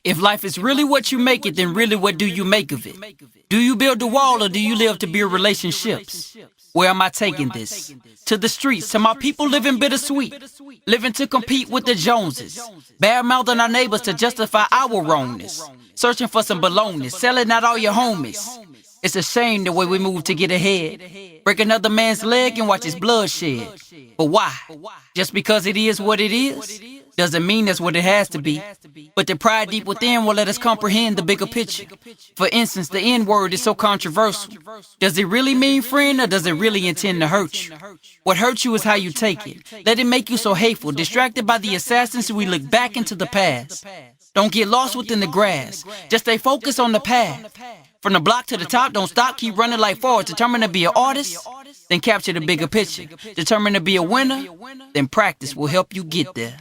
If life is really what you make it, then really what do you make of it? Do you build the wall or do you live to build relationships? Where am I taking this? To the streets, to my people living bittersweet, living to compete with the Joneses, bad-mouthing our neighbors to justify our wrongness, searching for some baloney, selling out all your homies. It's a shame the way we move to get ahead, break another man's leg and watch his blood shed. But why? Just because it is what it is? Doesn't mean that's what it has to be. But the pride deep within will let us comprehend the bigger picture. For instance, the N-word is so controversial. Does it really mean friend or does it really intend to hurt you? What hurts you is how you take it. Let it make you so hateful, distracted by the assassins we look back into the past. Don't get lost within the grass. Just stay focused on the path. From the block to the top, don't stop, keep running like forward. Determined to be an artist, then capture the bigger picture. Determined to be a winner, then practice will help you get there.